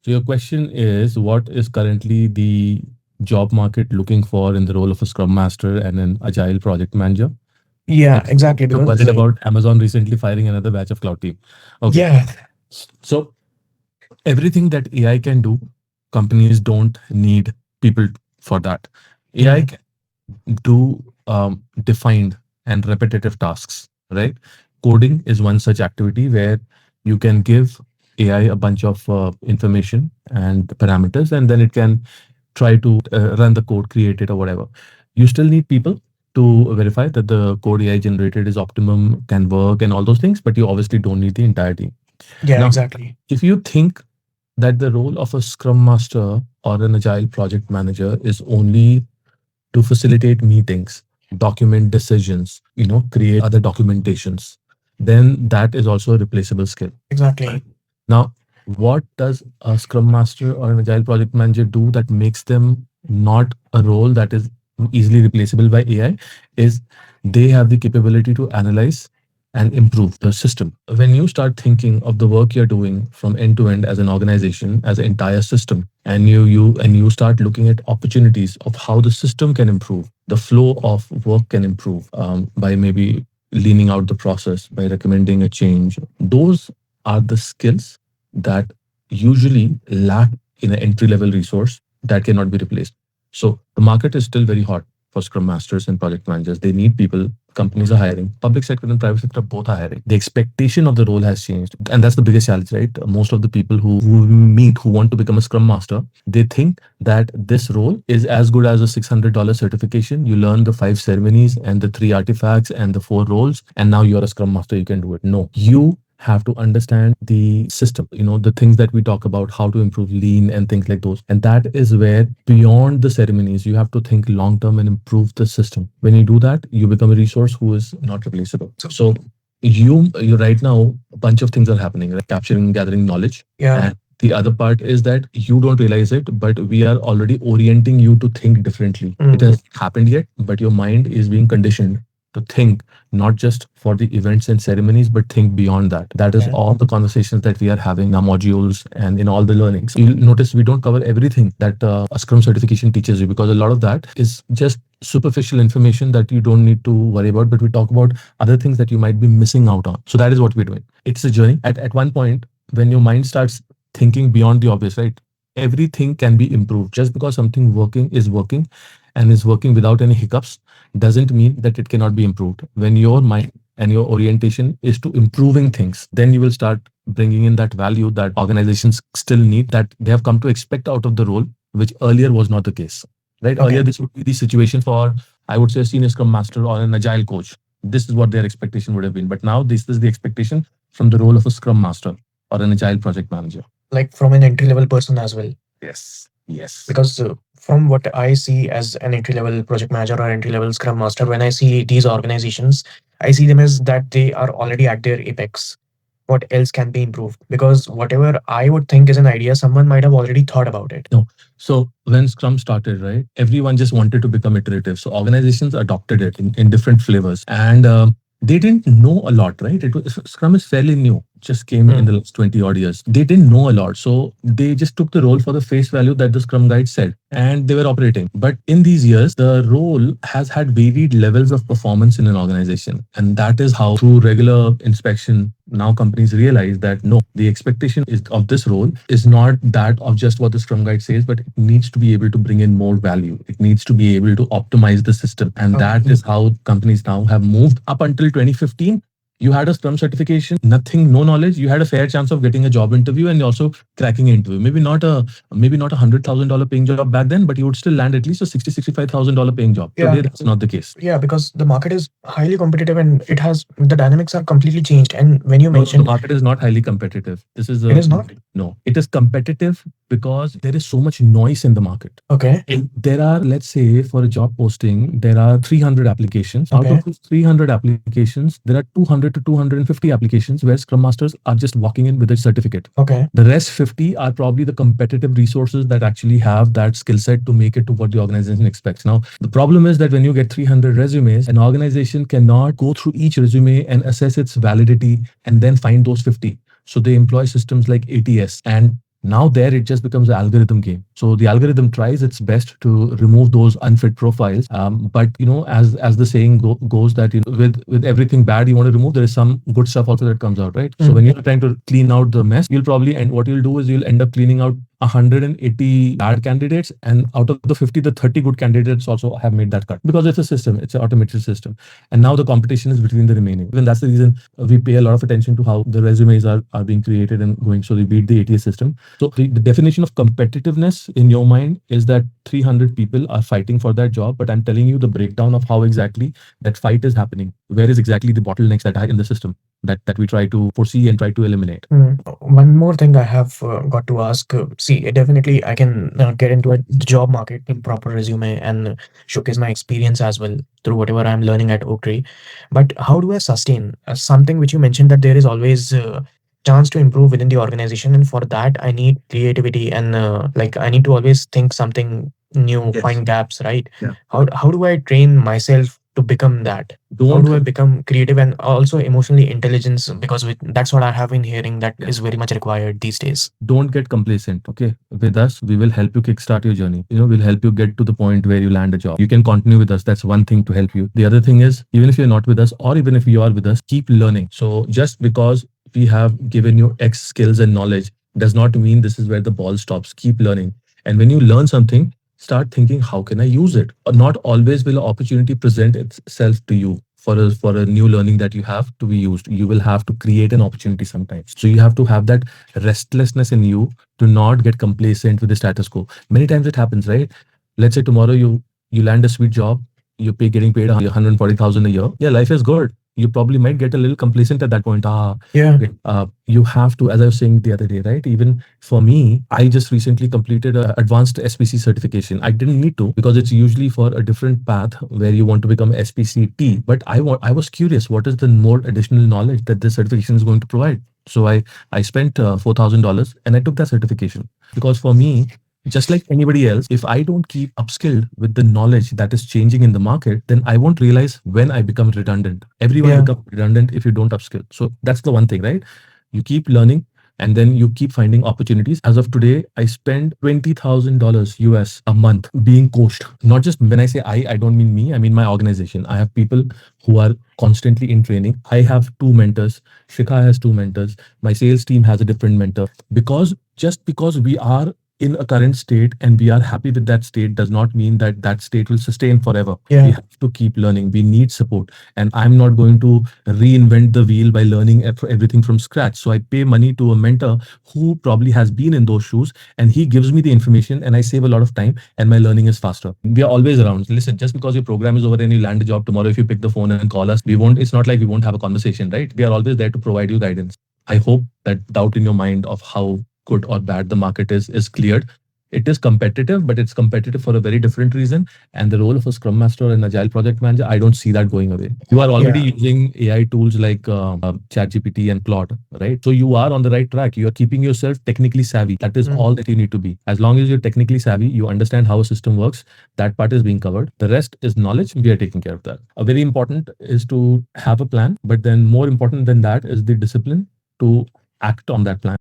So your question is, what is currently the job market looking for in the role of a Scrum Master and an Agile project manager? Yeah, And exactly. you're Because worried about Amazon recently firing another batch of cloud team. Okay. yeah, So everything that AI can do, companies don't need people for that. AI mm, can do defined and repetitive tasks, right? Coding is one such activity where you can give AI a bunch of information and parameters, and then it can try to run the code, create it, or whatever. You still need people to verify that the code AI generated is optimum, can work, and all those things, but you obviously don't need the entire team. yeah, Now, exactly. if you think that the role of a Scrum Master or an Agile project manager is only to facilitate meetings, document decisions, create other documentations, then that is also a replaceable skill. Exactly. Now, what does a Scrum Master or an Agile project manager do that makes them not a role that is easily replaceable by AI? Is they have the capability to analyze and improve the system. When you start thinking of the work you're doing from end to end as an organization, as an entire system, and you start looking at opportunities of how the system can improve, the flow of work can improve by maybe leaning out the process, by recommending a change. Those are the skills that usually lack in an entry level resource that cannot be replaced. So the market is still very hot for Scrum Masters and project managers. They need people. Companies are hiring. Public sector and private sector both are hiring. The expectation of the role has changed. And that's the biggest challenge, right? Most of the people who we meet who want to become a Scrum Master, they think that this role is as good as a $600 certification. You learn the 5 ceremonies and the 3 artifacts and the 4 roles, and now you're a Scrum Master. You can do it. No, you have to understand the system, the things that we talk about, how to improve lean and things like those. And that is where beyond the ceremonies, you have to think long term and improve the system. When you do that, you become a resource who is not replaceable. So you right now, a bunch of things are happening, like capturing, gathering knowledge. Yeah. And the other part is that you don't realize it, but we are already orienting you to think differently. It Mm, has happened yet, but your mind is being conditioned to think not just for the events and ceremonies, but think beyond that. That is yeah. all the conversations that we are having in our modules and in all the learnings. You'll notice we don't cover everything that a Scrum certification teaches you, because a lot of that is just superficial information that you don't need to worry about, but we talk about other things that you might be missing out on. So that is what we're doing. It's a journey. At one point, when your mind starts thinking beyond the obvious, right? Everything can be improved. Just because something working and is working without any hiccups doesn't mean that it cannot be improved. When your mind and your orientation is to improving things, then you will start bringing in that value that organizations still need, that they have come to expect out of the role, which earlier was not the case. Right? Okay. Earlier, this would be the situation for, I would say, a senior Scrum Master or an Agile coach. This is what their expectation would have been. But now, this is the expectation from the role of a Scrum Master or an Agile project manager. Like from an entry level person as well. Yes. Yes. Because from what I see as an entry level project manager or entry level Scrum Master, when I see these organizations, I see them as that they are already at their apex. What else can be improved? Because whatever I would think is an idea, someone might have already thought about it. No. So when Scrum started, right, everyone just wanted to become iterative. So organizations adopted it in different flavors, and they didn't know a lot, right? Scrum is fairly new, just came in Mm, the last 20 odd years. They didn't know a lot. So they just took the role for the face value that the Scrum guide said, and they were operating. But in these years, the role has had varied levels of performance in an organization. And that is how, through regular inspection, now companies realize that no, the expectation is of this role is not that of just what the Scrum guide says, but it needs to be able to bring in more value. It needs to be able to optimize the system. And that okay. is how companies now have moved. Up until 2015, you had a Scrum certification, nothing, no knowledge. You had a fair chance of getting a job interview and also cracking an interview. Maybe not $100,000 paying job back then, but you would still land at least a $65,000 paying job. Yeah. Today, that's not the case. Yeah, because the market is highly competitive and it has the dynamics are completely changed. And when you No, the mentioned market is not highly competitive. This is it is not. no. It is competitive because there is so much noise in the market. Okay. There are, let's say, for a job posting, there are 300 applications. Out Okay. of those 300 applications, there are 200 to 250 applications where Scrum Masters are just walking in with a certificate. Okay. The rest 50 are probably the competitive resources that actually have that skill set to make it to what the organization expects. Now, the problem is that when you get 300 resumes, an organization cannot go through each resume and assess its validity and then find those 50. So they employ systems like ATS, and Now there it just becomes an algorithm game. So the algorithm tries its best to remove those unfit profiles. But as the saying goes, that with everything bad you want to remove, there is some good stuff also that comes out, right? So when you're trying to clean out the mess, you'll probably end what you'll do is you'll end up cleaning out 180 bad candidates, and out of the 50, the 30 good candidates also have made that cut, because it's a system, it's an automated system. And now the competition is between the remaining. And that's the reason we pay a lot of attention to how the resumes are being created and going, so they beat the ATS system. So the definition of competitiveness in your mind is that 300 people are fighting for that job, but I'm telling you the breakdown of how exactly that fight is happening. Where is exactly the bottlenecks that are in the system that we try to foresee and try to eliminate. One more thing I have got to ask. See, definitely I can get into the job market in proper resume and showcase my experience as well through whatever I'm learning at Oak Tree. But how do I sustain something which you mentioned, that there is always chance to improve within the organization, and for that I need creativity, and like I need to always think something new, Yes. find gaps, right? Yeah. How do I train myself to become that? How Don't do I become creative and also emotionally intelligence? Because that's what I have been hearing that is very much required these days. don't get complacent. Okay, with us we will help you kickstart your journey. We'll help you get to the point where you land a job. You can continue with us. That's one thing to help you. The other thing is, even if you're not with us, or even if you are with us, keep learning. So just because we have given you X skills and knowledge does not mean this is where the ball stops. Keep learning. And when you learn something, start thinking, how can I use it? Not always will an opportunity present itself to you for a new learning that you have to be used. You will have to create an opportunity sometimes. So you have to have that restlessness in you to not get complacent with the status quo. Many times it happens, right? Let's say tomorrow you land a sweet job, getting paid 140,000 a year. Yeah, life is good. You probably might get a little complacent at that point. Yeah. Okay. You have to, as I was saying the other day, right? Even for me, I just recently completed a advanced SPC certification. I didn't need to, because it's usually for a different path where you want to become SPCT. But I was curious, what is the more additional knowledge that this certification is going to provide? So I spent $4,000 and I took that certification, because for me, just like anybody else, if I don't keep upskilled with the knowledge that is changing in the market, then I won't realize when I become redundant. Everyone Yeah. becomes redundant if you don't upskill. So that's the one thing, right? You keep learning, and then you keep finding opportunities. As of today, I spend $20,000 US a month being coached. Not just when I say I don't mean me, I mean my organization. I have people who are constantly in training. I have two mentors. Shikha has two mentors. My sales team has a different mentor. Because just because we are in a current state and we are happy with that state does not mean that that state will sustain forever. Yeah. We have to keep learning. We need support. And I'm not going to reinvent the wheel by learning everything from scratch. So I pay money to a mentor who probably has been in those shoes, and he gives me the information, and I save a lot of time, and my learning is faster. We are always around. Listen, just because your program is over and you land a job tomorrow, if you pick the phone and call us, it's not like we won't have a conversation, right? We are always there to provide you guidance. I hope that doubt in your mind of how good or bad the market is cleared. It is competitive, but it's competitive for a very different reason. And the role of a Scrum Master and Agile project manager, I don't see that going away. You are already using AI tools like ChatGPT and Claude, right? So you are on the right track. You are keeping yourself technically savvy. That is all that you need to be. As long as you're technically savvy, you understand how a system works, that part is being covered. The rest is knowledge. We are taking care of that. A very important is to have a plan, but then more important than that is the discipline to act on that plan.